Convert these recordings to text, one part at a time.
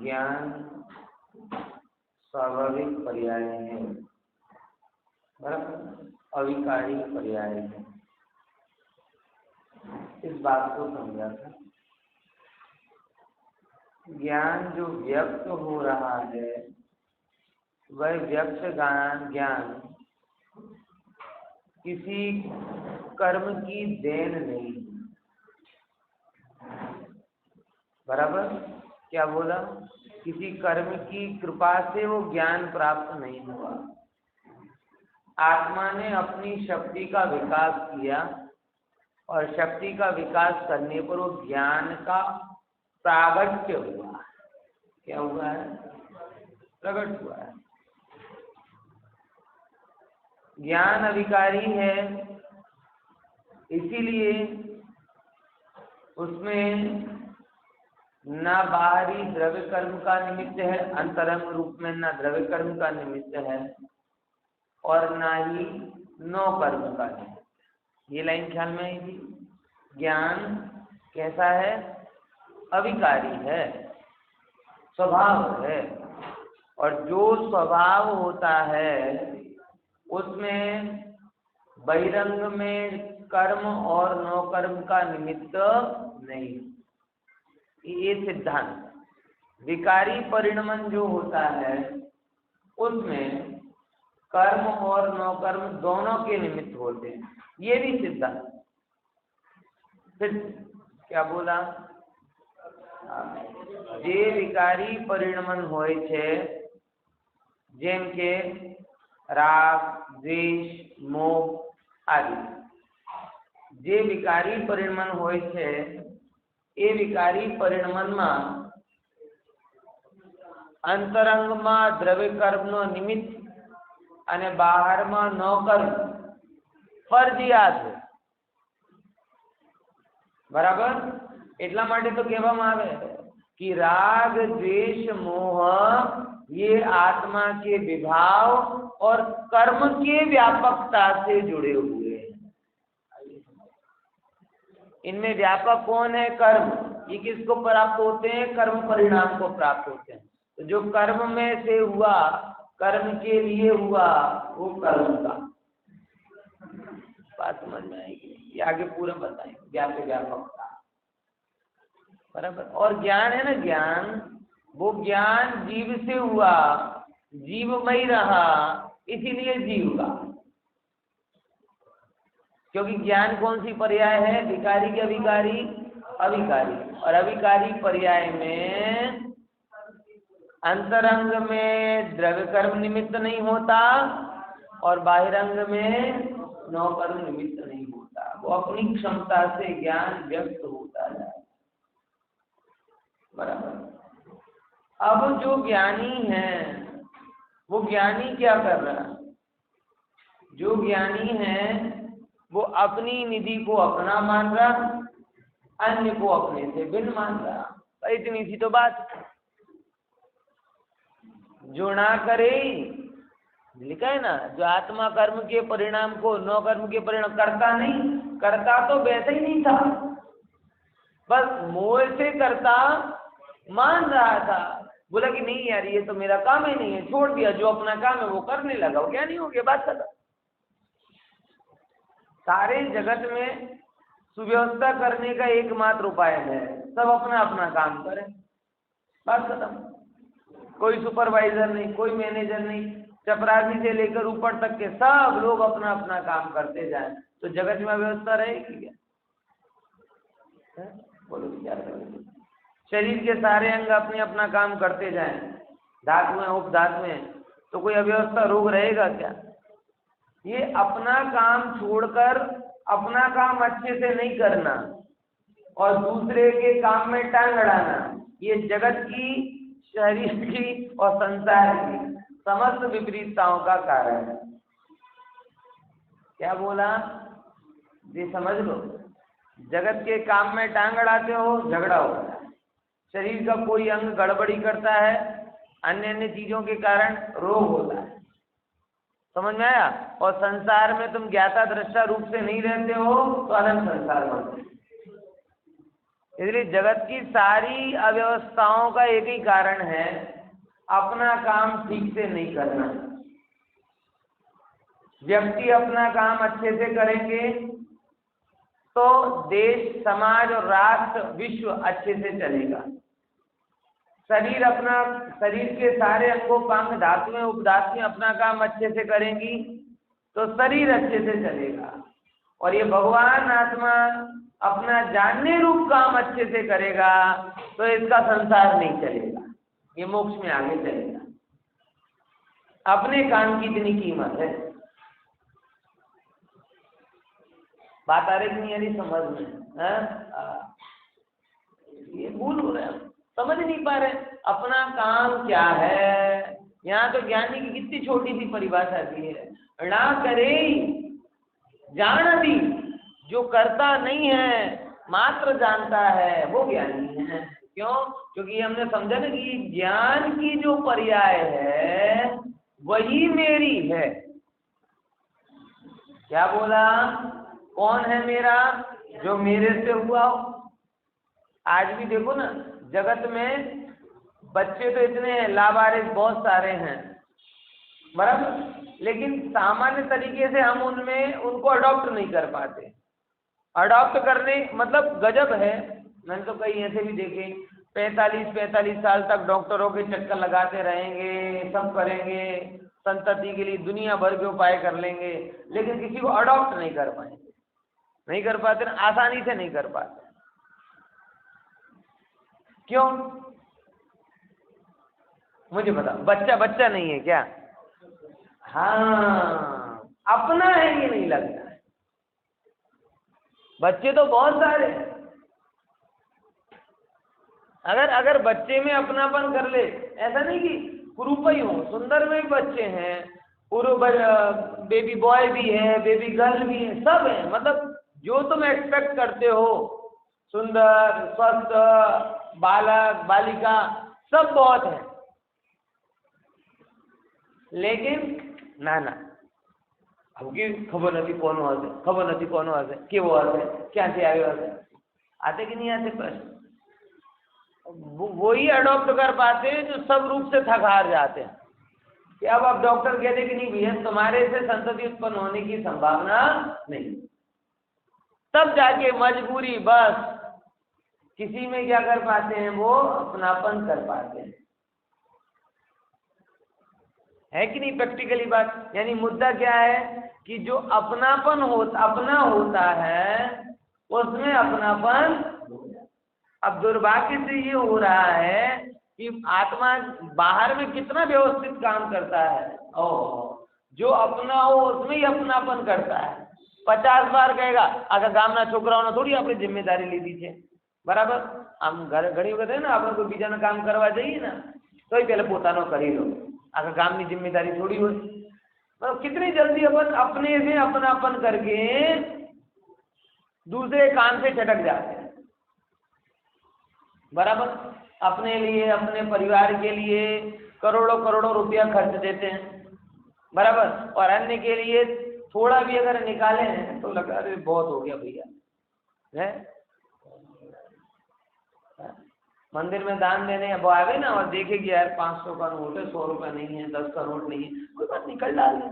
ज्ञान स्वाभाविक पर्याय है, बराबर, अविकारी पर्याय है। इस बात को समझा था। ज्ञान जो व्यक्त हो रहा है वह व्यक्त ज्ञान किसी कर्म की देन नहीं, बराबर, क्या बोला, किसी कर्म की कृपा से वो ज्ञान प्राप्त नहीं हुआ। आत्मा ने अपनी शक्ति का विकास किया और शक्ति का विकास करने पर वो ज्ञान का प्रागट्य हुआ। क्या हुआ है? प्रकट हुआ है। ज्ञान अविकारी है, इसीलिए उसमें न बाहरी द्रव्य कर्म का निमित्त है, अंतरंग रूप में न द्रव्य कर्म का निमित्त है और न ही नो कर्म का निमित्त। ये लाइन ख्याल में आएगी। ज्ञान कैसा है? अविकारी है, स्वभाव है, और जो स्वभाव होता है उसमें बहिरंग में कर्म और नो कर्म का निमित्त नहीं। ये सिद्धांत। विकारी परिणमन जो होता है उसमें कर्म और नो कर्म दोनों के निमित्त होते हैं, ये भी सिद्धांत। फिर क्या बोला? जे विकारी परिणमन होय छे, जेम के राग, द्वेष, मोह आदि, जे विकारी परिणमन होय छे એ વિકારી પરિણમનમાં અંતરંગમાં દ્રવ્ય કર્મનો નિમિત્ત અને બહારમાં નો કર્મ ફરજિયાત છે, બરાબર। એટલા માટે તો કહેવામાં આવે कि राग, द्वेष, मोह ये आत्मा के विभाव और कर्म के व्यापकता से जुड़े हुए हैं। इनमें व्यापक कौन है? कर्म। ये किसको प्राप्त होते हैं? कर्म परिणाम को प्राप्त होते हैं। तो जो कर्म में से हुआ, कर्म के लिए हुआ, वो कर्म का। बात समझ में आएगी? ये आगे पूरा बताएंगे, व्यापकता, बराबर। और ज्ञान है ना, ज्ञान, वो ज्ञान जीव से हुआ, जीवमय रहा, इसीलिए जीव का। क्योंकि ज्ञान कौन सी पर्याय है? विकारी की अविकारी? अविकारी। और अविकारी पर्याय में अंतरंग में द्रव्य कर्म निमित्त नहीं होता और बाहिरंग में नौ कर्म निमित्त नहीं होता। वो अपनी क्षमता से ज्ञान व्यक्त होता है, बराबर। अब जो ज्ञानी है वो ज्ञानी क्या कर रहा है? जो ज्ञानी है वो अपनी निधि को अपना मान रहा, अन्य को अपने से भिन्न मान रहा। इतनी सी तो बात। जो ना करे, लिखा है ना, जो आत्मा कर्म के परिणाम को नो कर्म के परिणाम करता नहीं, करता तो वैसे ही नहीं था, बस मोह से करता मान रहा था। बोला कि नहीं यार ये तो मेरा काम ही नहीं है, छोड़ दिया, जो अपना काम है वो करने लगा, वो क्या नहीं हो गया, बात खत्म। सारे जगत में सुव्यवस्था करने का एकमात्र उपाय है, सब अपना अपना काम करें, बात खत्म। कोई सुपरवाइजर नहीं, कोई मैनेजर नहीं, चपरासी से लेकर ऊपर तक के सब लोग अपना अपना काम करते जाएं, तो जगत में व्यवस्था रहेगी क्या? बोलो क्या करेंगे? शरीर के सारे अंग अपने अपना काम करते जाएं, धातुएं उपधातुएं, तो कोई अव्यवस्था रोग रहेगा क्या? ये अपना काम छोड़कर अपना काम अच्छे से नहीं करना और दूसरे के काम में टांग अड़ाना, ये जगत की, शरीर की और संसार की समस्त विपरीतताओं का कारण है। क्या बोला? ये समझ लो, जगत के काम में टांग अड़ाते हो, झगड़ा होता है। शरीर का कोई अंग गड़बड़ी करता है, अन्य अन्य चीजों के कारण रोग होता है, समझ में आया? और संसार में तुम ज्ञाता दृष्टा रूप से नहीं रहते हो तो अनंत संसार बनते। इसलिए जगत की सारी अव्यवस्थाओं का एक ही कारण है, अपना काम ठीक से नहीं करना। व्यक्ति अपना काम अच्छे से करेंगे तो देश, समाज और राष्ट्र, विश्व अच्छे से चलेगा। शरीर के सारे अंगों, पांग, धातुएं, उपधातुएं अपना काम अच्छे से करेंगी तो शरीर अच्छे से चलेगा। और ये भगवान आत्मा अपना जानने रूप काम अच्छे से करेगा तो इसका संसार नहीं चलेगा, ये मोक्ष में आगे चलेगा। अपने काम की इतनी कीमत है। बात आ रही नहीं आ रही समझ में? ये भूल हो रहा है, समझ नहीं पा रहे अपना काम क्या है। यहाँ तो ज्ञानी की कितनी छोटी सी परिभाषा दी है, ना करे जान दी, जो करता नहीं है मात्र जानता है वो ज्ञानी है। क्यों? क्योंकि हमने समझा ना कि ज्ञान की जो पर्याय है वही मेरी है। क्या बोला? कौन है मेरा? जो मेरे से हुआ हो। आज भी देखो ना, जगत में बच्चे तो इतने हैं, लावारिस बहुत सारे हैं, बराबर, लेकिन सामान्य तरीके से हम उनको अडॉप्ट नहीं कर पाते। अडॉप्ट करने मतलब गजब है। मैंने तो कई ऐसे भी देखे 45 साल तक डॉक्टरों के चक्कर लगाते रहेंगे, सब करेंगे, संतति के लिए दुनिया भर के उपाय कर लेंगे, लेकिन किसी को अडॉप्ट नहीं कर पाएंगे। नहीं कर पाते ना, आसानी से नहीं कर पाते। क्यों? मुझे बता, बच्चा नहीं है क्या? हाँ, अपना है ये नहीं लगता है। बच्चे तो बहुत सारे हैं। अगर बच्चे में अपनापन कर ले, ऐसा नहीं कि कुरूप ही हो, सुंदर में भी बच्चे हैं, बेबी बॉय भी है, बेबी गर्ल भी है, सब है। मतलब जो तुम एक्सपेक्ट करते हो, सुंदर, स्वस्थ, बालक, बालिका, सब बहुत है। लेकिन ना खबर नहीं कौन हसे, खबर नहीं कौन हसे, केवो हसे, क्या से आयो हसे, आते कि नहीं आते प्रश्न? वही अडॉप्ट कर पाते हैं जो सब रूप से थक हार जाते हैं। कि अब आप डॉक्टर कहते कि नहीं भैया तुम्हारे से संतति उत्पन्न होने की संभावना नहीं, तब जाके मजबूरी बस किसी में क्या कर पाते हैं, वो अपनापन कर पाते हैं। है कि नहीं प्रैक्टिकली बात? यानी मुद्दा क्या है कि जो अपना होता है उसमें अपनापन। अब दुर्भाग्य से ये हो रहा है कि आत्मा बाहर में कितना व्यवस्थित काम करता है, और जो अपना हो उसमें ही अपनापन करता है। 50 बार कहेगा अगर गामना छोकराओं ने थोड़ी अपनी जिम्मेदारी ली दी है, बराबर। हम घड़ी कहते हैं ना, अपन को बीजा काम करवा जाइए ना तो ही पहले पोतानो करी लो, अगर गामनी जिम्मेदारी थोड़ी हो। मतलब कितनी जल्दी अपन अपने से अपनापन करके दूसरे काम से झटक जाते हैं, बराबर। अपने लिए, अपने परिवार के लिए करोड़ों रुपया खर्च देते हैं, बराबर, और अन्य के लिए थोड़ा भी अगर निकाले हैं तो लगा अरे बहुत हो गया भैया है। मंदिर में दान देने वो आ गए ना और देखेगी यार 500 का नोट है, 100 रुपया नहीं है, 10 का नोट नहीं है, कोई बात निकल डाल दें।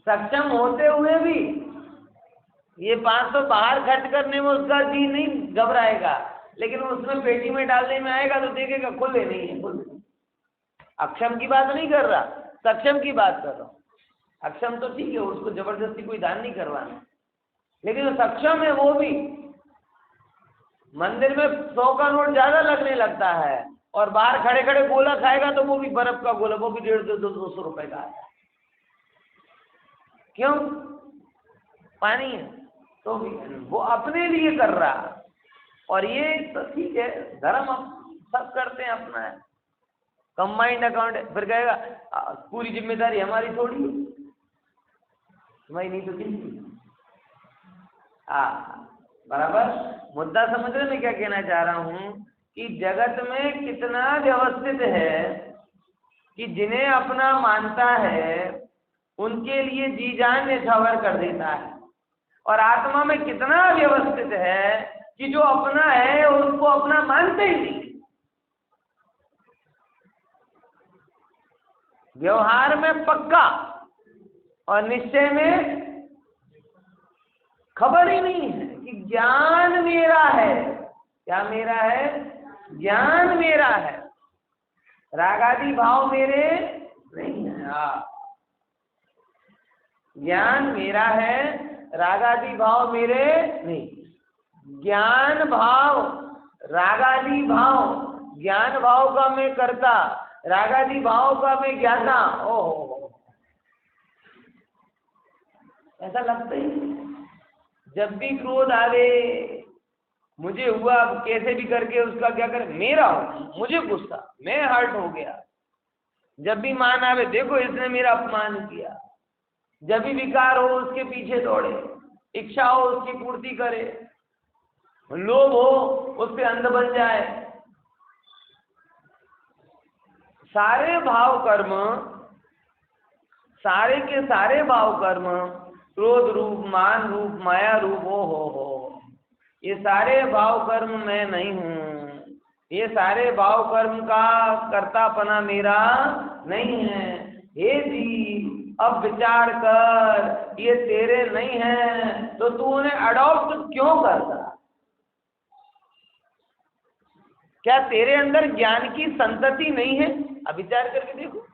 सक्षम होते हुए भी ये 500 बाहर खर्च करने में उसका जी नहीं घबराएगा, लेकिन उसमें पेटी में डालने में आएगा तो देखेगा खुले नहीं है, खुले। अक्षम की बात नहीं कर रहा, सक्षम की बात कर रहा हूँ। अक्षम तो ठीक है, उसको जबरदस्ती कोई दान नहीं करवाना, लेकिन जो सक्षम है वो भी मंदिर में 100 का नोट ज्यादा लगने लगता है और बाहर खड़े खड़े गोला खाएगा तो वो भी बर्फ का गोला, वो भी 150-200 रुपए का आता है। क्यों? पानी है तो भी वो अपने लिए कर रहा। और ये तो ठीक है, धर्म हम सब करते हैं, अपना है, कंबाइंड अकाउंट है। फिर कहेगा पूरी जिम्मेदारी हमारी थोड़ी है, तुम्हारी नहीं तो किसकी? बराबर। मुद्दा समझ रहे मैं क्या कहना चाह रहा हूं कि जगत में कितना व्यवस्थित है कि जिन्हें अपना मानता है उनके लिए जी जान न्यौछावर कर देता है, और आत्मा में कितना व्यवस्थित है कि जो अपना है उसको अपना मानते ही नहीं। व्यवहार में पक्का और निश्चय में खबर ही नहीं है कि ज्ञान मेरा है। क्या मेरा है? ज्ञान मेरा है, रागादि भाव मेरे नहीं है। ज्ञान मेरा है, रागादि भाव मेरे नहीं। ज्ञान भाव, रागादि भाव, ज्ञान भाव का मैं करता, रागादि भाव का मैं ज्ञाता। ओह, ऐसा लगता ही। जब भी क्रोध आवे, मुझे हुआ कैसे भी करके उसका क्या करे, मेरा हो, मुझे गुस्सा, मैं हर्ट हो गया। जब भी मान आवे, देखो इसने मेरा अपमान किया। जब भी विकार हो उसके पीछे दौड़े, इच्छा हो उसकी पूर्ति करे, लोभ हो उस पे अंध बन जाए। सारे भाव कर्म, सारे के सारे भाव कर्म, क्रोध रूप, मान रूप, माया रूप, हो, ये सारे भाव कर्म मैं नहीं हूँ। ये सारे भाव कर्म का कर्तापना मेरा नहीं है। हे जी, अब विचार कर, ये तेरे नहीं है तो तू उन्हें अडॉप्ट क्यों करता? क्या तेरे अंदर ज्ञान की संतति नहीं है? अब विचार करके देखो।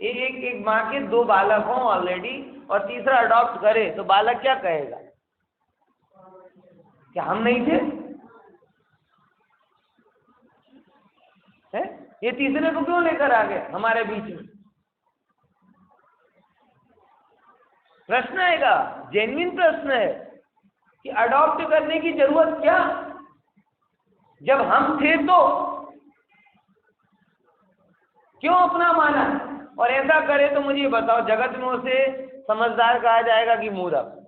एक माँ के दो बालक हों ऑलरेडी और तीसरा अडॉप्ट करे तो बालक क्या कहेगा? क्या हम नहीं थे? है? ये तीसरे को क्यों लेकर आ गए हमारे बीच में? प्रश्न आएगा, जेन्युइन प्रश्न है कि अडॉप्ट करने की जरूरत क्या, जब हम थे तो क्यों अपना माना? और ऐसा करे तो मुझे बताओ, जगत में उसे समझदार कहा जाएगा कि मूर्ख?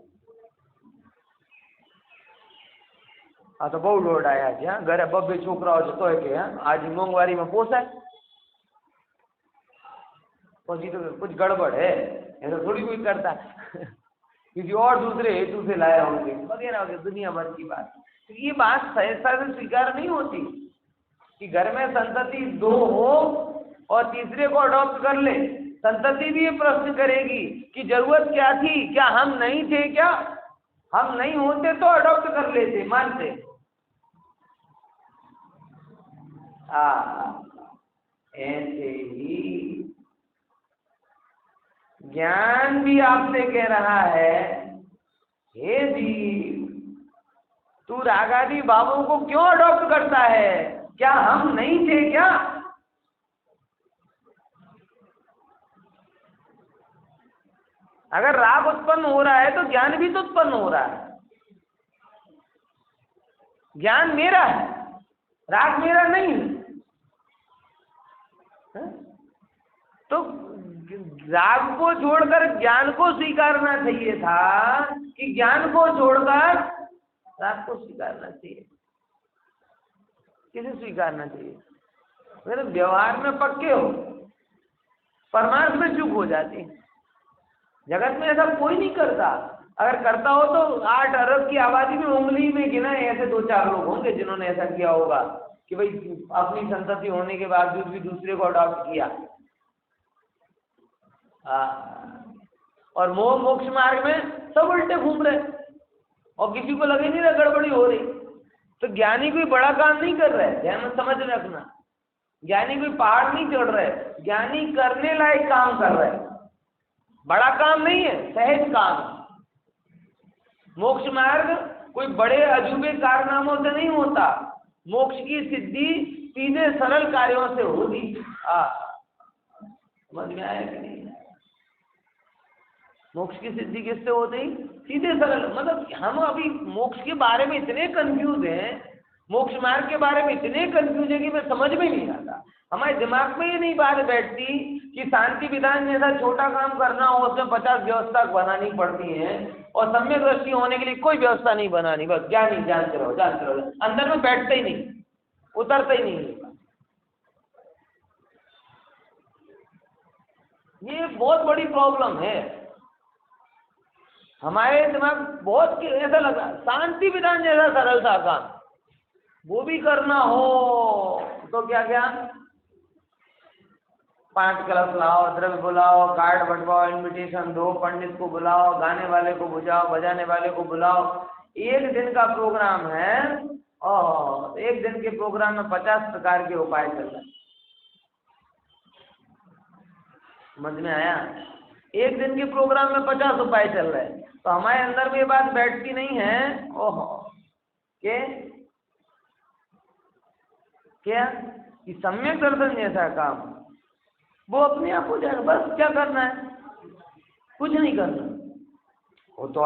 हाँ तो बहुत लोड आया છે ઘરે બબ્બે છોકરાઓ છે તોય કે आज मोंगवारी में पोसाय, પછી तो कुछ गड़बड़ है, ऐसा थोड़ी कोई करता है। किसी और दूसरे हेतु से लाया होंगे वगैरह वगैरह दुनिया भर की बात। तो ये बात सहजता से स्वीकार नहीं होती कि घर में संतति दो हो और तीसरे को अडॉप्ट कर ले। संतति भी ये प्रश्न करेगी कि जरूरत क्या थी, क्या हम नहीं थे? क्या हम नहीं होते तो अडॉप्ट कर लेते, मानते। ऐसे ही ज्ञान भी आपसे कह रहा है, हे जीव, तू रागादि भावों को क्यों अडॉप्ट करता है? क्या हम नहीं थे क्या? अगर राग उत्पन्न हो रहा है तो ज्ञान भी तो उत्पन्न हो रहा है। ज्ञान मेरा है, राग मेरा नहीं है। तो राग को छोड़कर ज्ञान को स्वीकारना चाहिए था कि ज्ञान को छोड़कर राग को स्वीकारना चाहिए? किसे स्वीकारना चाहिए? अगर व्यवहार में पक्के हो, परमार्थ में चूक हो जाती है। जगत में ऐसा कोई नहीं करता। अगर करता हो तो 8 अरब की आबादी में उंगली में गिना ऐसे 2-4 लोग होंगे जिन्होंने ऐसा किया होगा कि भाई अपनी संतति होने के बावजूद भी दूसरे को अडॉप्ट किया। और मोह मोक्ष मार्ग में सब उल्टे घूम रहे और किसी को लगे नहीं रहा गड़बड़ी हो रही। तो ज्ञानी कोई बड़ा काम नहीं कर रहा है, ध्यान में समझ रखना। ज्ञानी कोई पहाड़ नहीं चढ़ रहा है, ज्ञानी करने लायक काम कर रहा है। बड़ा काम नहीं है, सहज काम। मोक्ष मार्ग कोई बड़े अजूबे कारनामों से नहीं होता। मोक्ष की सिद्धि सीधे सरल कार्यों से होती। समझ में आया कि नहीं? मोक्ष की सिद्धि किससे होती? सीधे सरल। मतलब हम अभी मोक्ष के बारे में इतने कंफ्यूज हैं, मोक्ष मार्ग के बारे में इतने कंफ्यूज है कि मैं समझ में नहीं आता। हमारे दिमाग में ये नहीं बात बैठती कि शांति विधान जैसा छोटा काम करना हो उसमें 50 व्यवस्था बनानी पड़ती है और सम्यक दृष्टि होने के लिए कोई व्यवस्था नहीं बनानी। बस ज्ञान ही जानते रहो, जानते रहो, अंदर में बैठते ही नहीं, उतरता ही नहीं। ये बहुत बड़ी प्रॉब्लम है। हमारे दिमाग बहुत ऐसा लगा, शांति विधान जैसा सरल सा काम, वो भी करना हो तो क्या क्या 5 कलश लाओ, द्रव्य बुलाओ, कार्ड बंटवाओ, इनविटेशन दो, पंडित को बुलाओ, गाने वाले को बुझाओ, बजाने वाले को बुलाओ। एक दिन का प्रोग्राम है और एक दिन के प्रोग्राम में 50 प्रकार के उपाय चल रहे हैं। समझ में आया? एक दिन के प्रोग्राम में 50 उपाय चल रहे हैं, तो हमारे अंदर में ये बात बैठती नहीं है, ओहो के क्या कि सम्यक दर्शन जैसा काम वो अपने आप हो जाएगा। बस क्या करना है, कुछ नहीं करना, वो तो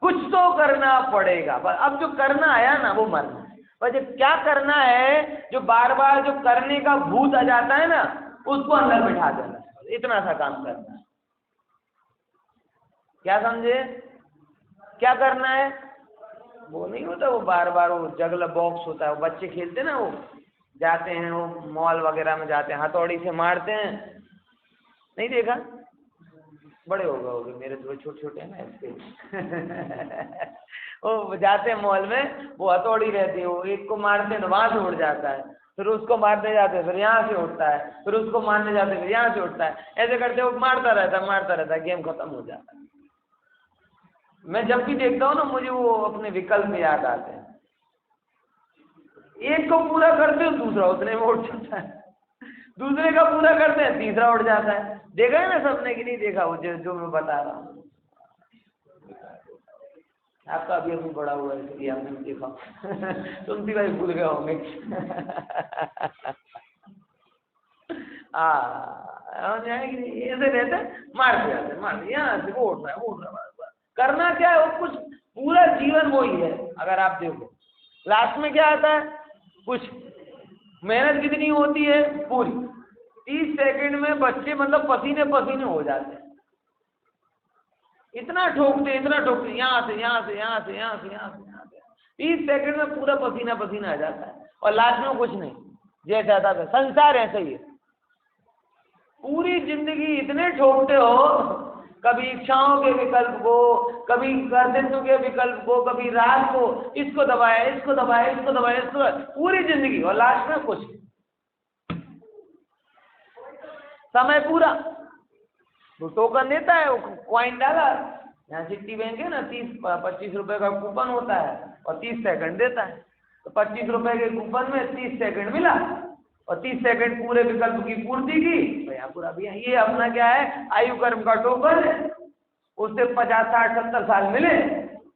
कुछ तो करना पड़ेगा। पर अब जो करना आया ना वो मरना है। पर जब क्या करना है, जो बार बार जो करने का भूत आ जाता है ना, उसको अंदर बिठा देना, इतना सा काम करना है। क्या समझे? क्या करना है? वो नहीं होता, वो बार बार वो जगल बॉक्स होता है, वो बच्चे खेलते ना, वो जाते हैं, वो मॉल वगैरह में जाते हैं, हथौड़ी से मारते हैं, नहीं देखा? बड़े हो गए मेरे दो छोटे छोटे हैं ना इसके वो जाते हैं मॉल में, वो हथौड़ी रहती है, वो एक को मारते हैं तो वहां से उड़ जाता है, फिर उसको मारने जाते हैं, फिर यहाँ से उठता है, फिर उसको मारने जाते हैं, फिर यहाँ से उठता है, ऐसे करते वो मारता रहता है, गेम खत्म हो जाता है। मैं जब भी देखता हूँ ना, मुझे वो अपने विकल्प याद आते हैं। एक को पूरा करते हो दूसरा उतने में उठ जाता है, दूसरे का पूरा करते हैं तीसरा उठ जाता है। देखा है ना सबने कि नहीं देखा? वो जो मैं बता रहा हूँ, आपका अभी अभी बड़ा हुआ है इसलिए आपने देखा तुम भी भाई भूल गए होंगे ऐसे रहते मारते जाते, मारते यहाँ से वो उठ रहा है, करना क्या है वो, कुछ पूरा जीवन वो ही है। अगर आप देखो लास्ट में क्या आता है, कुछ मेहनत कितनी होती है पूरी, 30 सेकंड में बच्चे मतलब पसीने पसीने हो जाते हैं, इतना ठोकते यहाँ से 30 सेकंड में पूरा पसीना पसीना आ जाता है, और लास्ट में कुछ नहीं, जैसा था संसार ऐसा ही है। पूरी जिंदगी इतने ठोकते हो, कभी इच्छाओं के विकल्प को, कभी कर्तव्यों के विकल्प को, कभी राग को, इसको दबाया इसको दबाया इसको दबाया इसको दबाया, पूरी जिंदगी, और लास्ट में कुछ समय पूरा। वो टोकन देता है, वो कॉइन डाला, यहाँ सिटी बैंक है ना, 30-25 रुपए का कूपन होता है और 30 सेकंड देता है, तो 25 रुपए के कूपन में 30 सेकंड मिला और 30 सेकंड पूरे विकल्प की पूर्ति की, भैया पूरा भी ये अपना क्या है, आयु कर्म का टोकन है, उससे 50-60-70 साल मिले,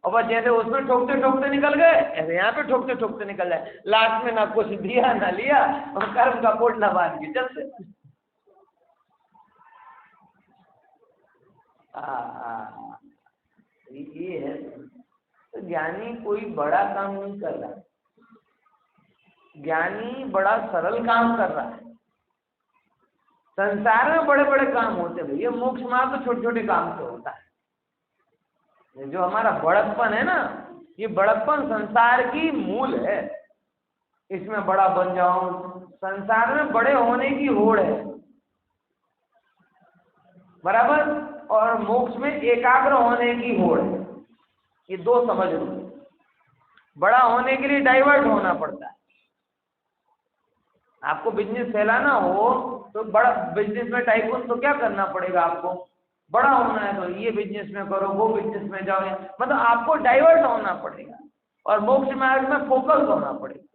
और बस जैसे उसमें ठोकते ठोकते निकल गए, ऐसे यहाँ पे ठोकते ठोकते निकल जाए, लास्ट में ना कुछ दिया ना लिया, और कर्म का कोट ना बांध के चलते। ये है, तो ज्ञानी कोई बड़ा काम नहीं कर रहा, ज्ञानी बड़ा सरल काम कर रहा है। संसार में बड़े बड़े काम होते हैं भैया, मोक्ष मार्ग तो छोटे छोटे काम से होता है। जो हमारा बड़प्पन है ना, ये बड़प्पन संसार की मूल है, इसमें बड़ा बन जाऊं, संसार में बड़े होने की होड़ है बराबर, और मोक्ष में एकाग्र होने की होड़ है, ये दो समझ लो। बड़ा होने के लिए डाइवर्ट होना पड़ता है। आपको बिजनेस फैलाना हो तो बड़ा बिजनेस में टाइकून तो क्या करना पड़ेगा, आपको बड़ा होना है तो ये बिजनेस में करो, वो बिजनेस में जाओ, मतलब आपको डाइवर्ट होना पड़ेगा, और मोक्ष मार्ग में फोकस होना पड़ेगा।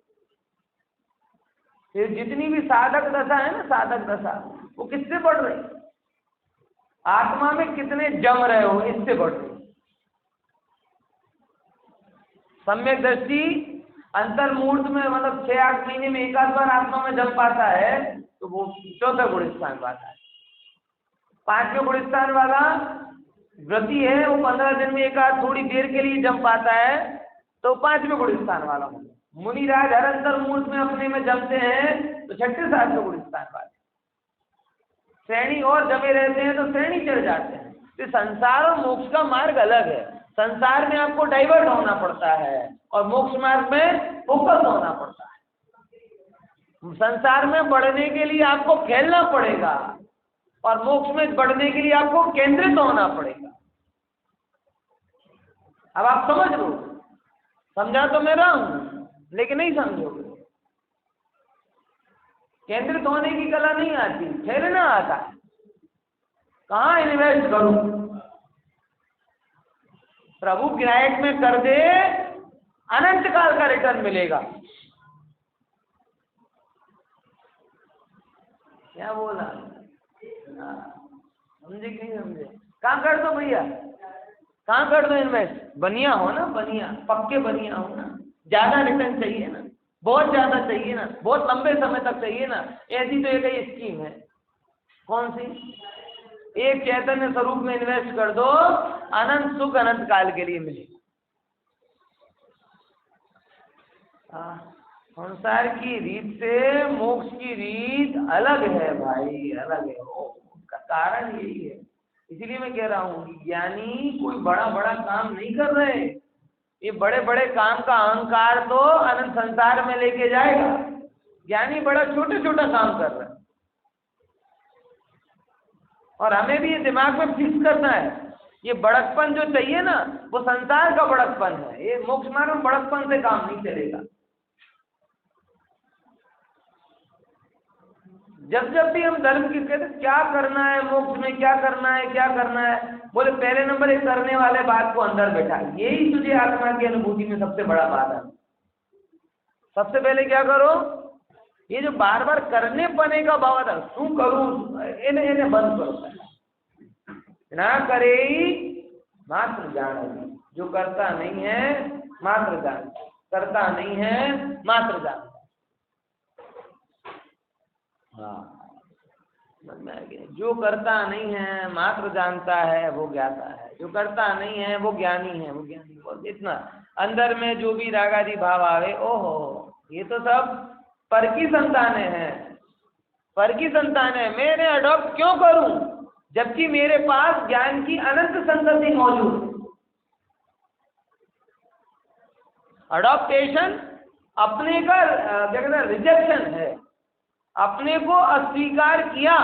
ये जितनी भी साधक दशा है ना, साधक दशा, वो किससे बढ़ रही, आत्मा में कितने जम रहे हो, इससे बढ़ रही। सम्यक दृष्टि अंतर्मूर्त में मतलब 6-8 महीने में एक आध बार आत्मा में जम पाता है, तो वो चौथा गुण स्थान पाता है। 5वें गुण स्थान वाला व्रती है, वो 15 दिन में एक आध थोड़ी देर के लिए जम पाता है, तो 5वें गुण स्थान वाला हो। मुनिराज हर अंतर्मूर्त में अपने में जमते हैं, तो 6ठे-7वें गुण स्थान वाले। श्रेणी और जमे रहते हैं तो श्रेणी चढ़ जाते हैं। तो संसार और मोक्ष का मार्ग अलग है। संसार में आपको डाइवर्ट होना पड़ता है और मोक्ष मार्ग में फोकस होना पड़ता है। संसार में बढ़ने के लिए आपको खेलना पड़ेगा, और मोक्ष में बढ़ने के लिए आपको केंद्रित होना पड़ेगा। अब आप समझ लो, समझा तो मैं रहा हूं लेकिन नहीं समझोगे। केंद्रित होने की कला नहीं आती, ठहरना आता है। कहाँ इन्वेस्ट करूं? प्रभु ग्राहक में कर दे, अनंत काल का रिटर्न मिलेगा। क्या बोला? समझे कि नहीं समझे? कहाँ कर दो भैया, कहाँ कर दो इन्वेस्ट? बनिया हो ना, बनिया, पक्के बनिया हो ना। ज्यादा रिटर्न चाहिए ना, बहुत ज्यादा चाहिए ना, बहुत लंबे समय तक चाहिए ना। ऐसी तो एक ही स्कीम है। कौन सी? एक चैतन्य स्वरूप में इन्वेस्ट कर दो, अनंत सुख अनंत काल के लिए मिलेगा। संसार की रीत से मोक्ष की रीत अलग है भाई, अलग है। उसका कारण यही है। इसीलिए मैं कह रहा हूँ कि ज्ञानी कोई बड़ा बड़ा काम नहीं कर रहे। ये बड़े बड़े काम का अहंकार तो अनंत संसार में लेके जाएगा। ज्ञानी बड़ा छोटे छोटा काम कर रहा है। और हमें भी ये दिमाग में फिक्स करना है, ये बड़कपन जो चाहिए ना, वो संसार का बड़कपन है। ये मोक्ष मार्ग में बड़कपन से काम नहीं चलेगा। जब जब भी हम धर्म की कहते क्या करना है, मोक्ष में क्या करना है, क्या करना है, बोले पहले नंबर एक करने वाले बात को अंदर बैठा। यही तुझे आत्मा की अनुभूति में सबसे बड़ा बात है। सबसे पहले क्या करो, ये जो बार बार करने पने का भाव था, शू करूं, इन्हें बंद करो। ना करे मात्र जान, जो करता नहीं है मात्र जान, करता नहीं है मात्र जान। हाँ, जो करता नहीं है मात्र जानता है वो ज्ञाता है, जो करता नहीं है वो ज्ञानी है, वो ज्ञानी। और इतना अंदर में जो भी रागादि भाव आवे, ओहो, ये तो सब पर की संतानें हैं, पर की संतानें। मैंने अडॉप्ट क्यों करूं जबकि मेरे पास ज्ञान की अनंत संतति मौजूद है। अडॉप्टेशन अपने का क्या कहते हैं, रिजेक्शन है। अपने को अस्वीकार किया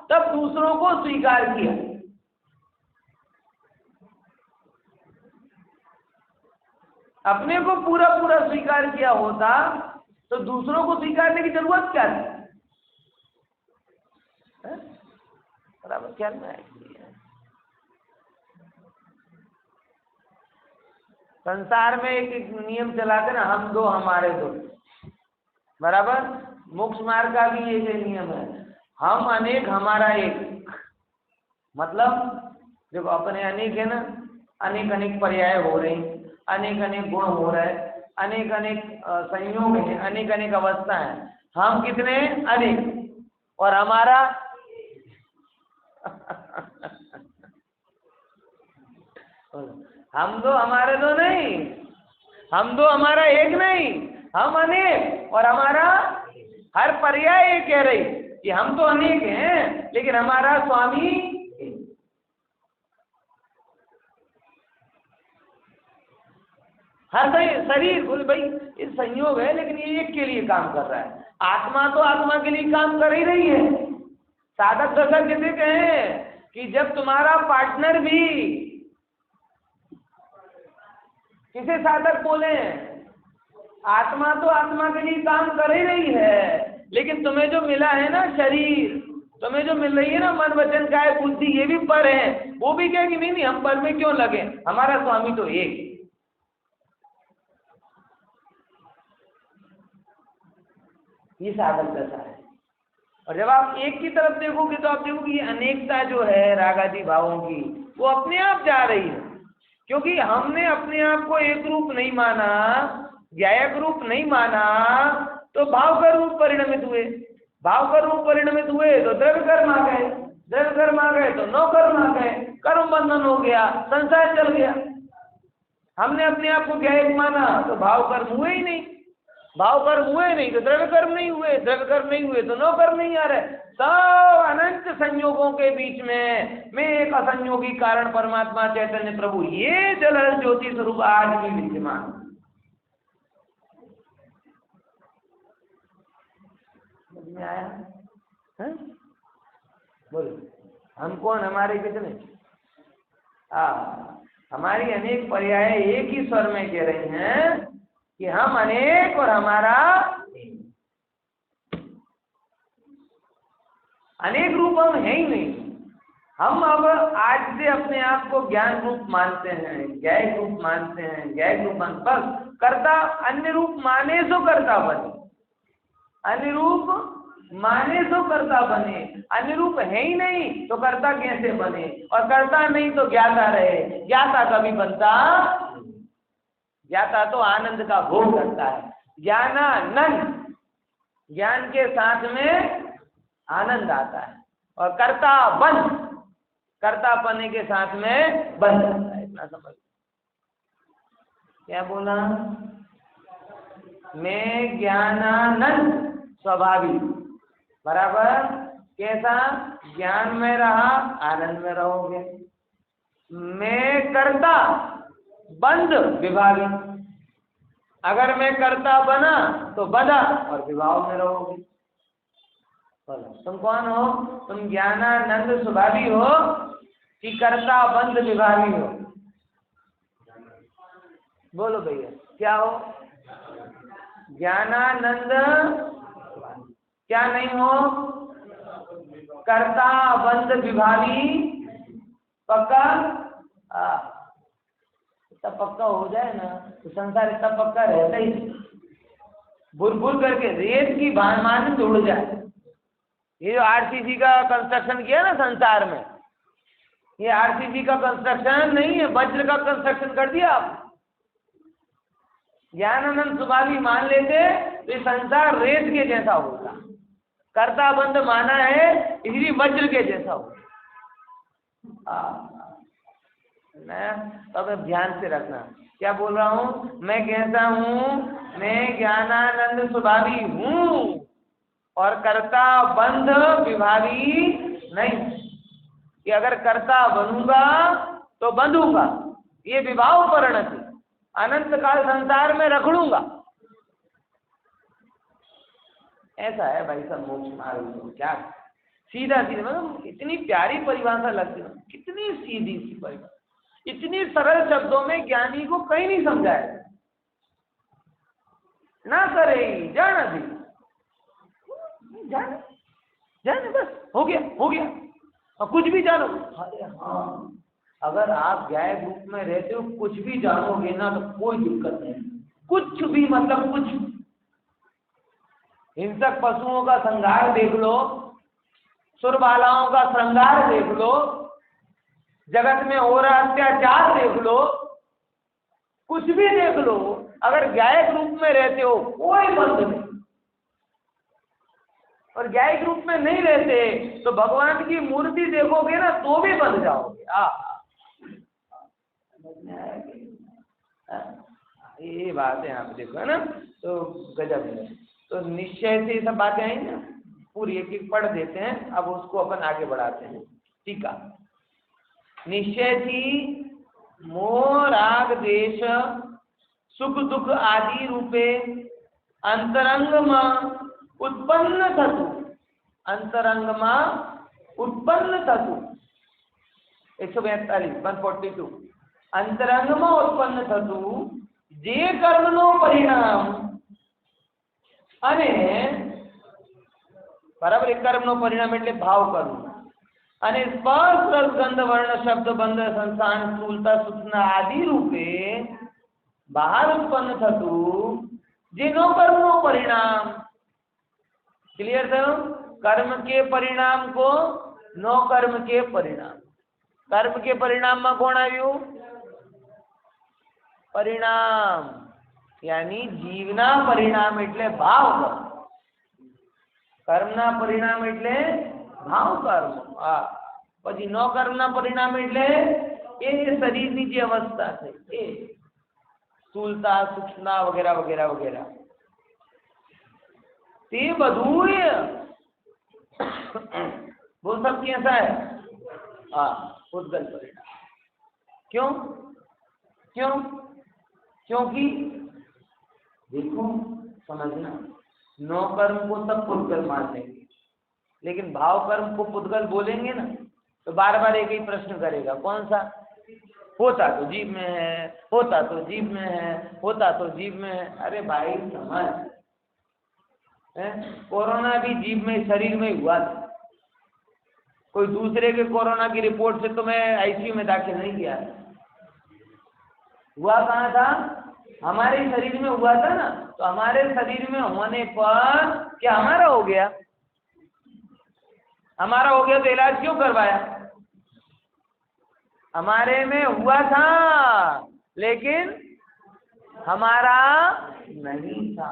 तब दूसरों को स्वीकार किया। अपने को पूरा पूरा स्वीकार किया होता तो दूसरों को स्वीकारने की जरूरत क्या थी? बराबर ख्याल में आएगी। संसार में एक नियम चलाते ना, हम दो हमारे दो, बराबर। मोक्ष मार्ग का भी ये नियम है, हम अनेक हमारा एक। मतलब देखो, अपने अनेक है ना, अनेक अनेक पर्याय हो रहे हैं, अनेक अनेक गुण हो रहे हैं, अनेक अनेक संयोग है, अनेक अनेक अवस्था है। हम कितने? अनेक। और हमारा हम दो हमारे दो नहीं, हम दो हमारा एक नहीं, हम अनेक और हमारा। हर पर्याय ये कह रही कि हम तो अनेक हैं लेकिन हमारा स्वामी एक। हर शरीर बोले भाई ये संयोग है लेकिन ये एक के लिए काम कर रहा है। आत्मा तो आत्मा के लिए काम कर ही रही है। साधक दशक किसे कहें कि जब तुम्हारा पार्टनर भी, किसे साधक बोले, आत्मा तो आत्मा के लिए काम कर ही रही है लेकिन तुम्हें जो मिला है ना शरीर, तुम्हें जो मिल रही है ना मन वचन काया बुद्धि, ये भी पर है। वो भी क्या कि नहीं नहीं हम पर में क्यों लगे, हमारा स्वामी तो एक। ये साधक दशा है। और जब आप एक की तरफ देखोगे तो आप देखोगे ये अनेकता जो है रागादि भावों की, वो अपने आप जा रही है। क्योंकि हमने अपने आप को एक रूप नहीं माना, ज्ञायक रूप नहीं माना, तो भाव का रूप परिणमित हुए। भाव का रूप परिणमित हुए तो द्रव्य कर्म आ गए, द्रव्य कर्म आ गए तो नौ कर्म आ गए, कर्म बंधन हो गया, संसार चल गया। हमने अपने आप को ज्ञायक माना तो भाव कर्म हुए ही नहीं, भाव कर्म हुए नहीं तो द्रव्य कर्म नहीं हुए, द्रव्य कर्म नहीं हुए तो नौ कर्म नहीं आ रहे। सब अनंत संयोगों के बीच में मैं एक असंयोगी कारण परमात्मा चैतन्य प्रभु, ये जल ज्योति स्वरूप आज भी विद्यमान। समझ में आया? बोलो। हम कौन, हमारे कितने? हमारी अनेक पर्याय एक ही स्वर में कह रहे हैं कि हम अनेक और हमारा अनेक रूप हम है ही नहीं। हम अब आज से अपने आप को ज्ञान रूप मानते हैं, ज्ञायक रूप मानते हैं, ज्ञायक रूप मान, बस कर्ता अन्य रूप माने तो कर्ता बने, अन्य रूप माने तो कर्ता बने, अन्य रूप है ही नहीं तो कर्ता कैसे बने, और कर्ता नहीं तो ज्ञाता रहे, ज्ञाता कभी बनता, ज्ञाता तो आनंद का भोग करता है। ज्ञानानंद, ज्ञान के साथ में आनंद आता है, और कर्ता बन, कर्ता पने के साथ में बन जाता है। इतना समझ, क्या बोला? मैं ज्ञानानंद स्वभावी, बराबर कैसा? ज्ञान में रहा, आनंद में रहोगे। मैं कर्ता बंध विभावी, अगर मैं कर्ता बना तो बंधा और विभाव में रहोगे। तुम कौन हो? तुम ज्ञानानंद स्वभावी हो कि कर्ता बंध विभावी हो? बोलो भैया, क्या हो? ज्ञानानंद क्या नहीं हो? कर्ता बंध विभावी, पक्का? इतना पक्का हो जाए ना तो संसार इतना पक्का रहता ही नहीं। बुर बुर करके रेत की मान से उड़ जाए। ये जो आरसीसी का कंस्ट्रक्शन किया ना संसार में, ये आरसीसी का कंस्ट्रक्शन नहीं है, वज्र का कंस्ट्रक्शन कर दिया आप। ज्ञानानंद स्वभावी मान लेते तो ये संसार रेत के जैसा होगा। कर्ता बंध माना है इसलिए वज्र के जैसा होगा। अब ध्यान से रखना, क्या बोल रहा हूँ? मैं कैसा हूँ? मैं ज्ञानानंद स्वभावी हूँ और कर्ता बंध विभावी नहीं, कि अगर कर्ता बनूंगा तो बंधूंगा, ये विभाव परिणति, अनंत काल संसार में रखड़ूंगा। ऐसा है भाई सब मोक्ष मार्ग। क्या सीधा सीधा, मतलब इतनी प्यारी परिभाषा लगती है, कितनी सीधी सी परिभाषा, इतनी सरल शब्दों में ज्ञानी को कहीं नहीं समझाया। ना करे जाना भी, जाने जाने, बस हो गया हो गया, और कुछ भी जानो। अरे हाँ, अगर आप ज्ञाय रूप में रहते हो कुछ भी जानोगे ना तो कोई दिक्कत नहीं, कुछ भी, मतलब कुछ। हिंसक पशुओं का संहार देख लो, सुरबालाओं का श्रृंगार देख लो, जगत में हो रहा अत्याचार देख लो, कुछ भी देख लो, अगर ज्ञायक रूप में रहते हो कोई बंध नहीं, और ज्ञायक रूप में नहीं रहते तो भगवान की मूर्ति देखोगे ना तो भी बंध जाओगे। ये बात है, यहाँ पे देखो है ना, तो गजब है। तो निश्चय से सब बातें आई ना, पूरी एक एक पढ़ देते हैं, अब उसको अपन आगे बढ़ाते हैं। ठीक है, निश्चय थी मोह राग देश सुख दुख आदि रूपे अंतरंग उत्पन्न थतु, अंतरंग उत्पन्न थतु 142 142 अंतरंग उत्पन्न थतु जे कर्मनो परिणाम અને બરાબર એક કર્મનો પરિણામ એટલે ભાવ કર્મ અને સ્પર્શ રસ ગંધ વર્ણ શબ્દ બંધ સંસાન સ્થૂલતા સૂક્ષ્મ આદि રૂપે બહાર ઉત્પન્ન થતું જેનો કર્મનો પરિણામ क्लियर થયું कर्म के परिणाम को नो कर्म के परिणाम कर्म के परिणाम में कौन आयु परिणाम यानी जीवना परिणाम એટલે ભાવ કર્મના પરિણામ એટલે ભાવ કર્મ પછી નો કર્મના પરિણામ એટલે એ શરીરની જે અવસ્થા છે એ સ્થૂલતા સૂક્ષ્મતા વગેરે વગેરે વગેરે તે બધું वो सब कैसा है उद्गल परिणाम क्यों क्यों क्योंकि देखो समझना नो कर्म को सब पुद्गल मान लेंगे लेकिन भाव कर्म को पुद्गल बोलेंगे ना तो बार बार एक ही प्रश्न करेगा, कौन सा? होता तो जीभ में है, होता तो जीभ में है, होता तो जीभ में है। अरे भाई समझ, कोरोना भी जीभ में, शरीर में हुआ था। कोई दूसरे के कोरोना की रिपोर्ट से तो मैं आईसीयू में दाखिल नहीं किया। हुआ कहाँ था? हमारे शरीर में हुआ था ना। तो हमारे शरीर में होने पर क्या हमारा हो गया? हमारा हो गया तो इलाज क्यों करवाया? हमारे में हुआ था लेकिन हमारा नहीं था,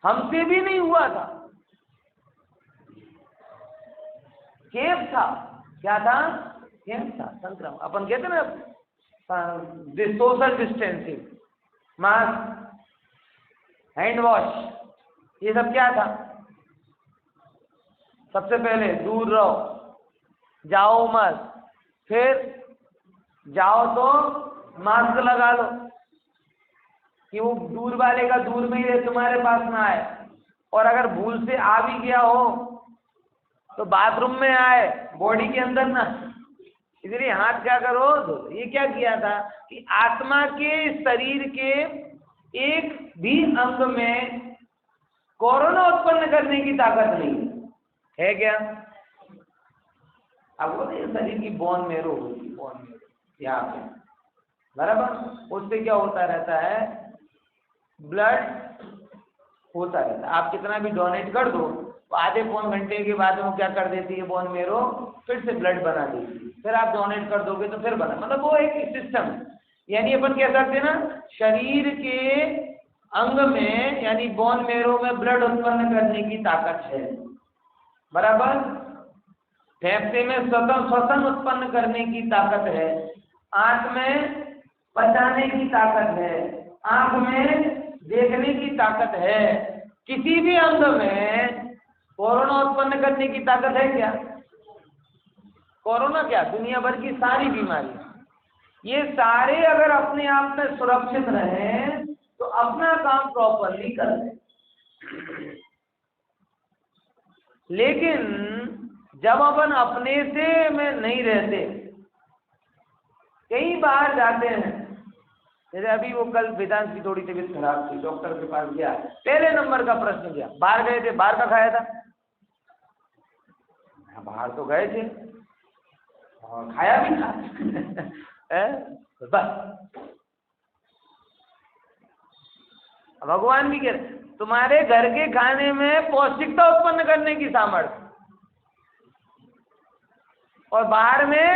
हमसे भी नहीं हुआ था, केव था। क्या था? केव था, संक्रमण। अपन कहते ना social distancing, mask, hand wash, ये सब क्या था? सबसे पहले दूर रहो, जाओ मत, फिर जाओ तो मास्क लगा लो कि वो दूर वाले का दूर में ही रहे, तुम्हारे पास ना आए। और अगर भूल से आ भी गया हो तो बाथरूम में आए, बॉडी के अंदर ना। इसलिए हाथ क्या करो, धो। ये क्या किया था कि आत्मा के शरीर के एक भी अंग में कोरोना उत्पन्न करने की ताकत नहीं है क्या? अब वो शरीर की बोन मेरो होती, बोन मेरो यहाँ पे, बराबर। उससे क्या होता रहता है? ब्लड होता रहता है। आप कितना भी डोनेट कर दो तो आधे पौन घंटे के बाद वो क्या कर देती है, बोन मेरो फिर से ब्लड बना देती है। फिर आप डोनेट कर दोगे तो फिर बना, मतलब वो एक सिस्टम। यानी अपन कह सकते हैं ना, शरीर के अंग में यानी बोन मेरो में ब्लड उत्पन्न करने की ताकत है, बराबर। फेफड़े में श्वसन उत्पन्न करने की ताकत है, आंख में पचाने की ताकत है, आंख में देखने की ताकत है। किसी भी अंग में कोरोना उत्पन्न करने की ताकत है क्या? कोरोना क्या, दुनिया भर की सारी बीमारियां, ये सारे अगर अपने आप में सुरक्षित रहें तो अपना काम प्रॉपरली कर लें। लेकिन जब अपन अपने से में नहीं रहते, कई बार जाते हैं, जैसे अभी वो कल वेदांत की थोड़ी तबीयत खराब थी, डॉक्टर के पास गया, पहले नंबर का प्रश्न किया, बाहर गए थे, बाहर का खाया था? बाहर तो गए थे और खाया भी था बस। भगवान भी कह रहे तुम्हारे घर के खाने में पौष्टिकता उत्पन्न करने की सामर्थ्य, और बाहर में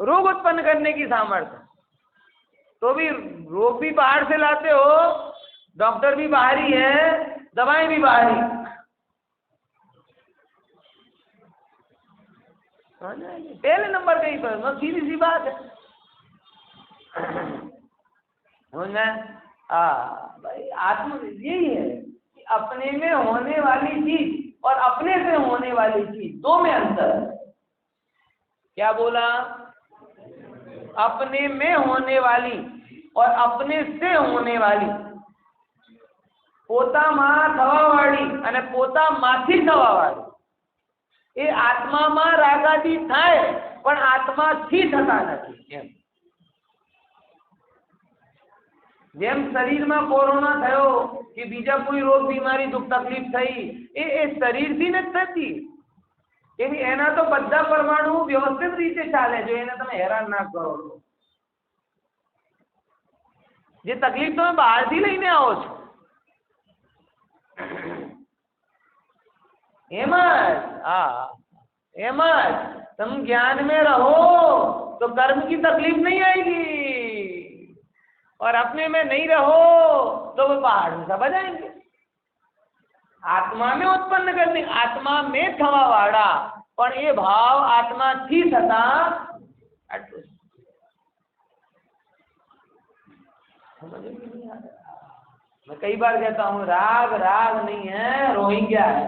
रोग उत्पन्न करने की सामर्थ्य। तो भी रोग भी बाहर से लाते हो, डॉक्टर भी बाहरी है, दवाएं भी बाहरी। पहले नंबर का ही प्रश्न, सीधी सी बात है। भाई आत्म यही है कि अपने में होने वाली चीज और अपने से होने वाली चीज, दो में अंतर है। क्या बोला? अपने में होने वाली और अपने से होने वाली। पोता मां थवावाड़ी અને પોતા માથી થવાવાળી, એ આત્મામાં રાગાદી થાય પણ આત્માથી થતા નથી। જેમ શરીરમાં કોરોના થયો કે બીજા કોઈ રોગ બીમારી દુઃખ તકલીફ થઈ, એ શરીરથી નથી થતી। એની એના તો બધા પરમાણુ વ્યવસ્થિત રીતે ચાલે છે, એને તમે હેરાન ના કરો। જે તકલીફ તમે બહારથી લઈને આવો છો, एम तुम ज्ञान में रहो तो कर्म की तकलीफ नहीं आएगी, और अपने में नहीं रहो तो वो पहाड़ में सब आ जाएंगे। आत्मा में उत्पन्न करने, आत्मा में थवा वाड़ा, पर ये भाव आत्मा थी थता मैं कई बार कहता हूँ, राग राग नहीं है, रोहिंग्या है।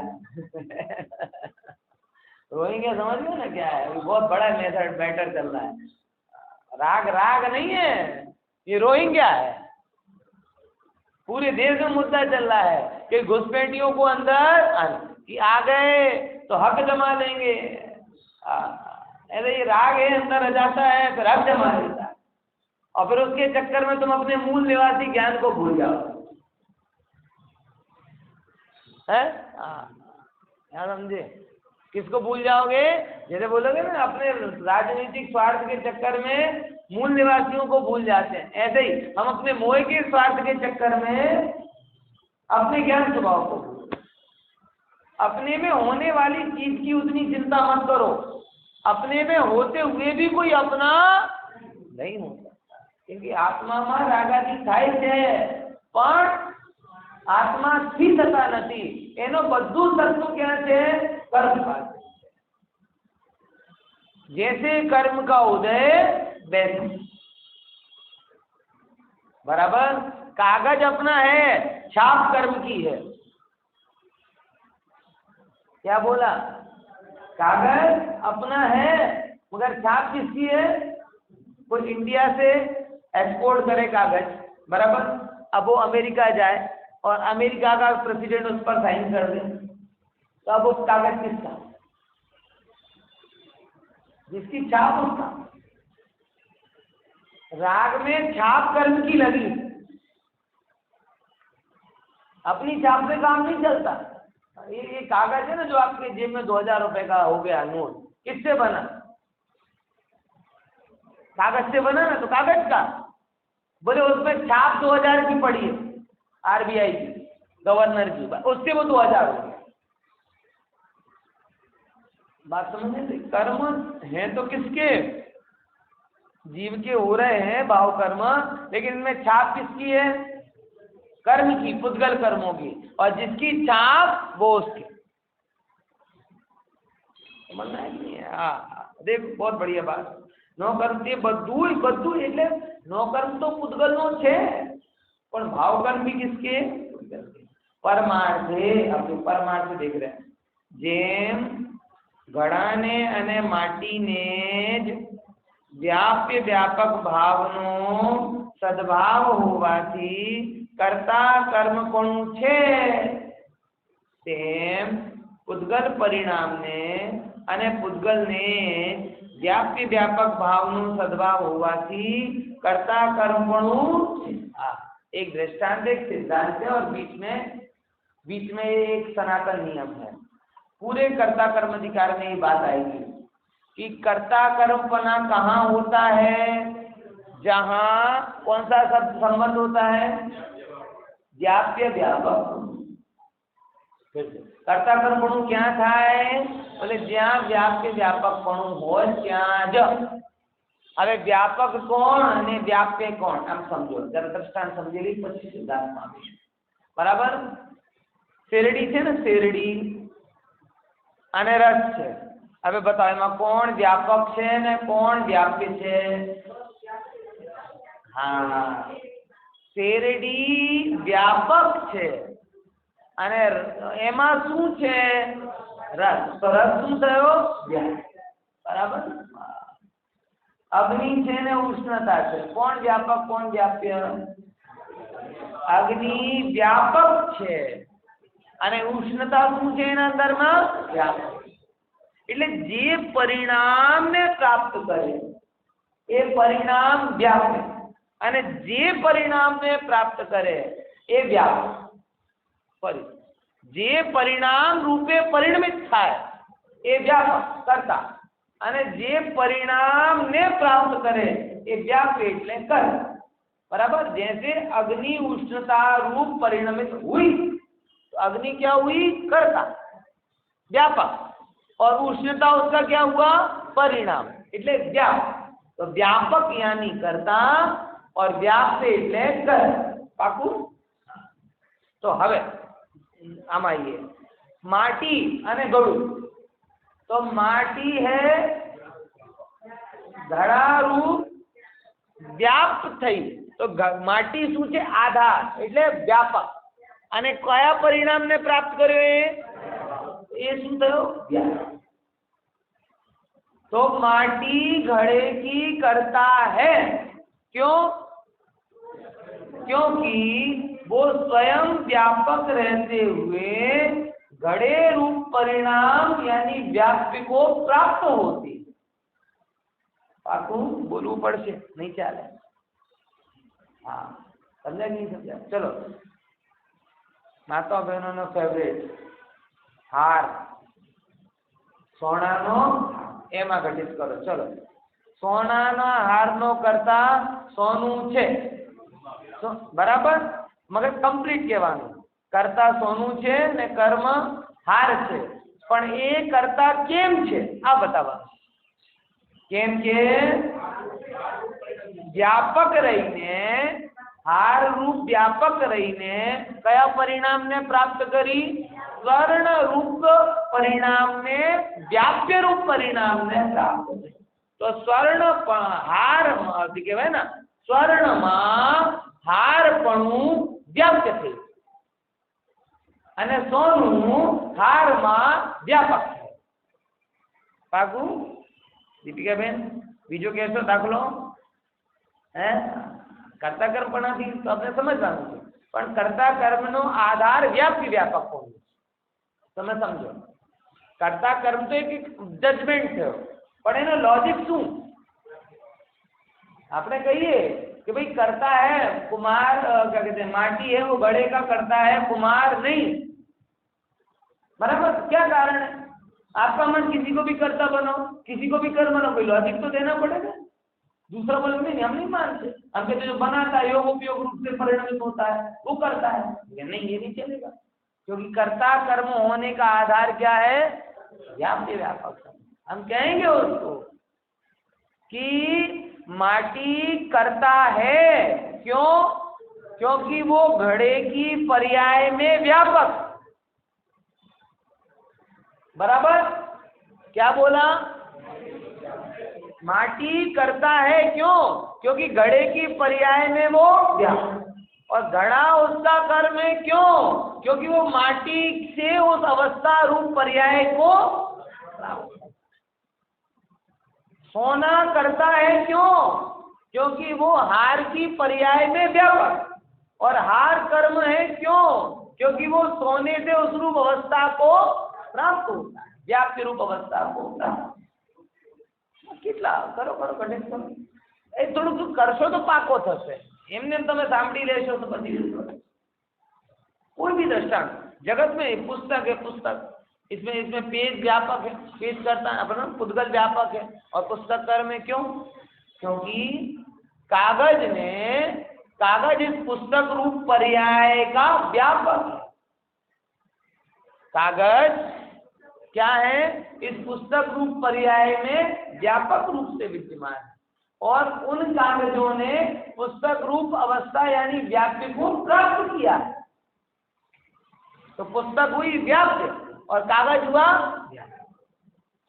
रोहिंग्या समझ लो ना क्या है, बहुत बड़ा मेथड बैटर चल रहा है। राग राग नहीं है, ये रोहिंग्या है। पूरे देश में मुद्दा चल रहा है कि घुसपैठियों को अंदर कि आ गए तो हक जमा लेंगे। अरे ये राग है, अंदर आ जाता है, फिर अब जमा लेता है, और फिर उसके चक्कर में तुम अपने मूल निवासी ज्ञान को भूल जाओ है। क्या समझे? किसको भूल जाओगे? जैसे बोलोगे ना, अपने राजनीतिक स्वार्थ के चक्कर में मूल निवासियों को भूल जाते हैं, ऐसे ही हम अपने मोह के स्वार्थ के चक्कर में अपने ज्ञान स्वभाव को भूल। अपने में होने वाली चीज की उतनी चिंता मत करो, अपने में होते हुए भी कोई अपना नहीं हो सकता, क्योंकि आत्मा में रागादि થાય છે, પણ આત્મા સ્થિર થતા નથી, એનો બધું તત્વ ક્યાં છે? કર્મ પાસે। जैसे कर्म का उदय वैसे, बराबर। कागज अपना है, छाप कर्म की है। क्या बोला? कागज अपना है मगर छाप किसकी है? कोई इंडिया से एक्सपोर्ट करे कागज, बराबर। अब वो अमेरिका जाए और अमेरिका का प्रेसिडेंट उस पर साइन कर दे, तो अब वो कागज किसका? जिसकी छाप उसका। राग में छाप कर्म की लगी, अपनी छाप से काम नहीं चलता। ये कागज है ना जो आपके जेब में 2000 रुपए का हो गया नोट, किससे बना? कागज से बना ना, तो कागज का बोले उसमें छाप 2000 की पड़ी है, आरबीआई की, गवर्नर की, उससे वो 2000 हो गया। बात समझे? कर्म है तो किसके? जीव के हो रहे हैं भाव कर्म, लेकिन इनमें छाप किसकी है? कर्म की, पुद्गल कर्मों की, और जिसकी छाप वो उसकी। समझना है कि नहीं? हाँ, देख बहुत बढ़िया बात। नो कर्म ते બધું એટલે નો કર્મ તો પુદ્ગલનો છે, પણ ભાવ કર્મ भी किसके? પરમાર્થે। આપણે પરમાર્થ દેખ रहे हैं। જેમ ઘડાને અને માટીને જ વ્યાપ્ય વ્યાપક ભાવનો સદભાવ હોવાથી કર્તા કર્મ કોનું છે, તેમ પુદ્ગલ પરિણામને અને પુદ્ગલને व्याप्य व्यापक भावनु सद्भाव होवाथी कर्ता कर्मणु। एक दृष्टांत, एक सिद्धांत है, और बीच में एक सनातन नियम है। पूरे कर्ता कर्म अधिकार में ये बात आएगी कि कर्ता कर्मपना कहाँ होता है? जहाँ कौन सा शब्द संबंध होता है? व्याप्य व्यापक। कर्ता कर्मणु क्या થાય? बोले ज्યાં व्याप्य व्यापकपणું હોય ત્યાં જ। હવે व्यापक કોણ અને व्याप्य કોણ, આમ સમજો, જરા દ્રષ્ટાંત સમજી લઈ પછી સિદ્ધાંતમાં આવીશું, બરાબર। શેરડી છે ને, શેરડી અને રસ છે। હવે બતાવો એમાં કોણ व्यापक છે ને કોણ व्याप्य છે? હા, શેરડી व्यापक છે અને એમાં શું છે? रस। तो रस શું થયો? બરાબર। અગ્નિ છે ને ઉષ્ણતા છે, કોણ વ્યાપક કોણ વ્યાપ્ય? અગ્નિ વ્યાપક છે અને ઉષ્ણતા શું છે એના અંદરમાં? વ્યાપક। એટલે જે પરિણામને પ્રાપ્ત કરે એ પરિણામ વ્યાપક, અને જે પરિણામને પ્રાપ્ત કરે એ વ્યાપક। ફરી, જે પરિણામ રૂપે પરિણમિત થાય એ વ્યાપક કરતા, અને જે परिणाम ने प्राप्त करे ये व्याप्य એટલે कर, बराबर। जैसे अग्नि उष्णता रूप परिणमित हुई, तो अग्नि क्या हुई? कर्ता, व्यापक, और उष्णता उसका क्या हुआ? परिणाम, એટલે व्यापक। तो व्यापक यानी कर्ता और व्याप्य એટલે कर। पाकू? तो हवे आमा आइए, माटी અને ગળું। तो माटी है घड़ा रूप व्याप्त થઈ, तो माटी શું છે? આધાર, એટલે व्यापक, અને કયા પરિણામને પ્રાપ્ત કર્યો? એ શું થયો? व्यापक। तो माटी घड़े की करता है, क्यों? क्योंकि वो स्वयं व्यापक रहते हुए घड़े रूप परिणाम यानी व्याप्य को प्राप्त होती। પાકું બોલવું પડશે, નહીં ચાલે. હા, સમજાય નહીં સમજાય? ચલો, માતા બહેનોનો ફેવરેટ હાર, સોનાનો, એમાં ઘટિત કરો. ચલો, સોનાના હારનો કરતા સોનું છે, બરાબર? મગર કમ્પ્લીટ કહેવાનું. કરતા સોનું છે ને કર્મ હાર છે, પણ એ કરતા કેમ છે આ બતાવવાનું. કેમ કે વ્યાપક રહીને, હાર રૂપ વ્યાપક રહીને કયા પરિણામને પ્રાપ્ત કરી? સ્વર્ણ રૂપ પરિણામને, વ્યાપ્ય રૂપ પરિણામને પ્રાપ્ત કરી. તો સ્વર્ણ હાર કહેવાય ને, સ્વર્ણમાં હારપણું વ્યાપ્ય થયું અને સોનું હારમાં વ્યાપક થયું. પાકું? દીપિકાબેન બીજો કહેશો દાખલો? હે, કર્તા કર્મપણાથી તો આપણે સમજવાનું છે, પણ કર્તા કર્મનો આધાર વ્યાપ્તિ વ્યાપક હોવું. તમે સમજો, કર્તા કર્મ તો એક જજમેન્ટ થયો, પણ એનો લોજિક શું? આપણે કહીએ कि भाई करता है कुमार, क्या कहते हैं, माटी है वो घड़े का, करता है कुमार नहीं. बराबर? क्या कारण है? आपका मन किसी को भी करता बनाओ, किसी को भी कर बनाओ, कोई लॉजिक तो देना पड़ेगा. दूसरा बोले नहीं, हम नहीं मानते, हम कहते जो बनाता है योग उपयोग रूप से परिणमित होता है वो करता है. नहीं, ये नहीं चलेगा, क्योंकि कर्ता कर्म होने का आधार क्या है? व्याप्ति व्यापक. हम कहेंगे उसको कि माटी करता है, क्यों? क्योंकि वो घड़े की पर्याय में व्यापक. बराबर? क्या बोला? माटी करता है क्यों? क्योंकि घड़े की पर्याय में वो व्यापक. और घड़ा उसका कर्म है क्यों? क्योंकि वो माटी से उस अवस्था रूप पर्याय को प्राप्त. सोना करता है क्यों? क्योंकि वो हार की पर्याय में व्यापक. और हार कर्म है क्यों? क्योंकि वो सोने से उस रूप अवस्था को प्राप्त होता है, व्याप्ति रूप अवस्था को प्राप्त. કેટલા કરો કરો કનેક્ટ કરો. એ થોડું કરશો તો પાકો થશે. એમને તમે સાંભળી લેશો તો પછી कोई भी दृष्टांत जगत में, पुस्तक है पुस्तक, इसमें पेज व्यापक है, पेज करता है अपना पुद्गल व्यापक है. और पुस्तक कर्म में क्यों? क्योंकि कागज इस पुस्तक रूप पर्याय का व्यापक है. कागज क्या है? इस पुस्तक रूप पर्याय में व्यापक रूप से विद्यमान है. और उन कागजों ने पुस्तक रूप अवस्था यानी व्याप्ति को प्राप्त किया है. तो पुस्तक हुई व्याप्य और कागज हुआ व्यापक.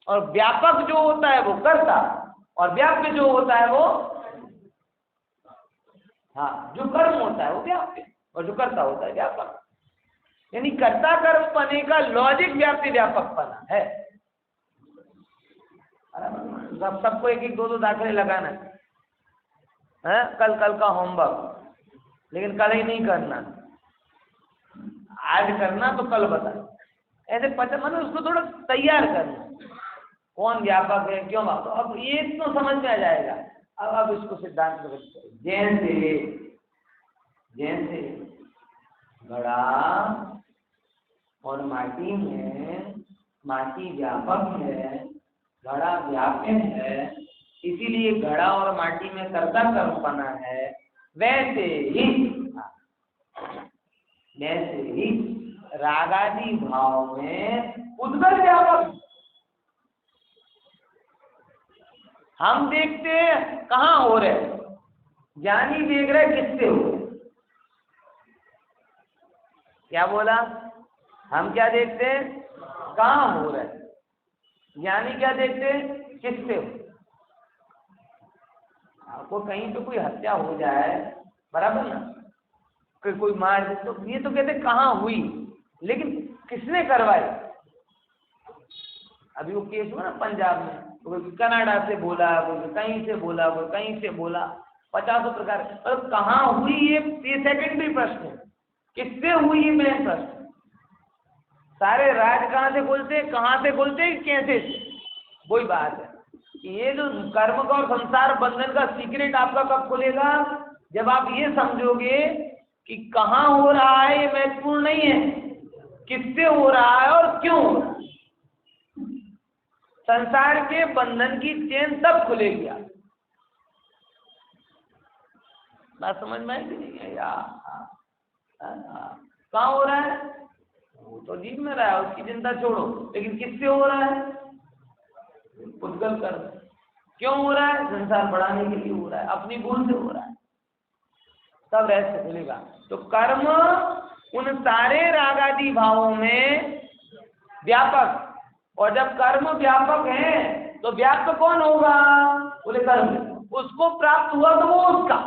और व्यापक जो होता है वो कर्ता, और व्याप्य जो होता है वो, हाँ, जो कर्म होता है वो व्याप्य और जो कर्ता होता है व्यापक. यानी कर्ता कर्म पने का लॉजिक व्याप्ति व्यापक पना है. सबको एक एक दो दाखले लगाना है. कल का होमवर्क, लेकिन कल ही नहीं करना, आज करना तो कल बता. ऐसे पता मतलब उसको थोड़ा तैयार करना, कौन व्यापक है क्यों व्यापक. अब ये तो समझ में आ जाएगा. अब इसको सिद्धांत में जैसे घड़ा और माटी में, माटी व्यापक है, घड़ा व्याप्य है, इसीलिए घड़ा और माटी में कर्ता कर्मपना है. वैसे ही रागादि भाव में उद्गल व्यापक. हम देखते हैं कहाँ हो रहे, ज्ञानी देख रहे किससे हो. क्या बोला? हम क्या देखते हैं? कहाँ हो रहे. ज्ञानी क्या देखते हैं? किससे हो. आपको कहीं पे कोई हत्या हो जाए, बराबर ना, कोई मार दे, तो ये तो कहते कहाँ हुई, लेकिन किसने करवाई. अभी वो केस हुआ ना पंजाब में, तो कोई कनाडा से बोला, कोई कहीं से बोला, कोई कहीं से बोला, 50 प्रकार. और कहाँ हुई ये सेकेंडरी प्रश्न है, किससे हुई ये मेन प्रश्न. सारे राज कहाँ से खोलते, कहाँ से खोलते, कैसे से, वही बात है. ये जो कर्म का और संसार बंधन का सीक्रेट आपका कब खुलेगा? जब आप ये समझोगे कि कहाँ हो रहा है ये महत्वपूर्ण नहीं है, किससे हो रहा है और क्यों हो रहा है। संसार के बंधन की चेन तब खुलेगी। आप बात समझ में आई कि नहीं है यार? कहाँ हो रहा है? वो तो जीव में रहा है, उसकी चिंता छोड़ो, लेकिन किससे हो रहा है? उद्गल कर्म। क्यों हो रहा है? संसार बढ़ाने के लिए हो रहा है, अपनी भूल से हो रहा है। तब रहस्य खुलेगा। तो कर्म उन सारे रागादि भावों में व्यापक, और जब कर्म व्यापक है तो व्याप्त कौन होगा? बोले कर्म। उसको प्राप्त हुआ तो वो उसका।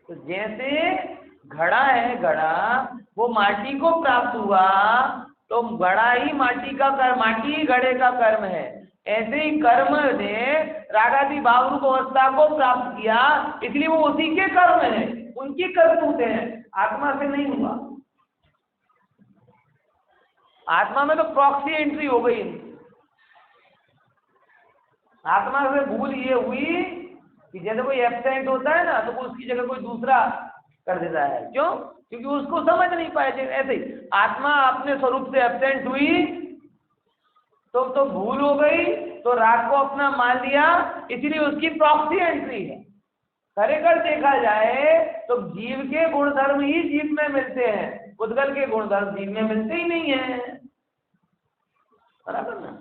तो जैसे घड़ा है, घड़ा वो माटी को प्राप्त हुआ तो घड़ा ही माटी का कर्म, माटी ही घड़े का कर्म है। ऐसे ही कर्म ने रागादि भाव रूप अवस्था को प्राप्त किया, इसलिए वो उसी के कर्म है, उनकी करतूत है, आत्मा से नहीं हुआ। आत्मा में तो प्रॉक्सी एंट्री हो गई। आत्मा से भूल ये हुई कि जैसे कोई एब्सेंट होता है ना, तो वो उसकी जगह कोई दूसरा कर देता है। क्यों? क्योंकि उसको समझ नहीं पाए। ऐसे ही आत्मा अपने स्वरूप से एब्सेंट हुई तो भूल हो गई, तो राग को अपना मान लिया, इसलिए उसकी प्रॉक्सी एंट्री है। खरेखर देखा जाए तो जीव के गुणधर्म ही जीव में मिलते हैं, उद्गल के गुणधर्म जीव में मिलते ही नहीं है। बराबर ना?